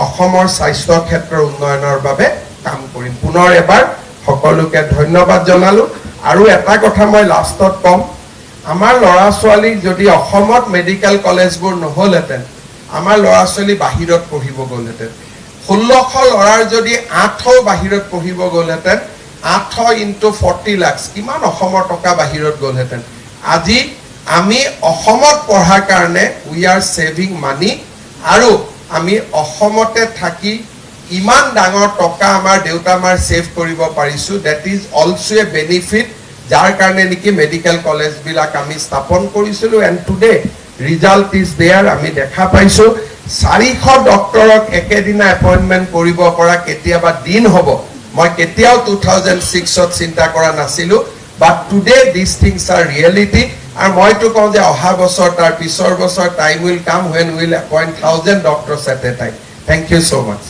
অসমৰ স্বাস্থ্য ক্ষেত্ৰৰ উন্নয়নৰ বাবে কাম কৰিম। পুনৰ এবাৰ সকলোকে ধন্যবাদ জনালো। আৰু এটা কথা মই লাষ্টত কম, আমাৰ ল'ৰা ছোৱালী যদি অসমত মেডিকেল কলেজবোৰ নহ'লহেঁতেন, আমাৰ ল'ৰা ছোৱালী বাহিৰত পঢ়িব গ'লহেঁতেন। 1600 ল'ৰাৰ যদি 800 বাহিৰত পঢ়িব গ'লহেঁতেন, 800 into 40 lakhs কিমান অসমৰ টকা বাহিৰত গ'লহেঁতেন। আজি আমি অসমত পঢ়াৰ কাৰণে উই আৰ ছেভিং মানি, আৰু আমি অসমতে থাকি ইমান ডাঙৰ টকা আমাৰ দেউতা মাৰ ছেভ কৰিব পাৰিছো। That is also a benefit, যাৰ কাৰণে নেকি মেডিকেল কলেজবিলাক আমি স্থাপন কৰিছিলো। And today result is there. আমি দেখা পাইছো 400 ডক্টৰক একেদিনা এপইণ্টমেণ্ট কৰিব পৰা কেতিয়াবা দিন হ'ব, মই কেতিয়াও 2006ত চিন্তা কৰা নাছিলো। বাট টুডে দিছ থিংছ আৰ ৰিয়েলিটি। আৰু মইতো কওঁ যে অহা বছৰ তাৰ পিছৰ বছৰ time will come when we will appoint 1000 doctors at a time. Thank you so much.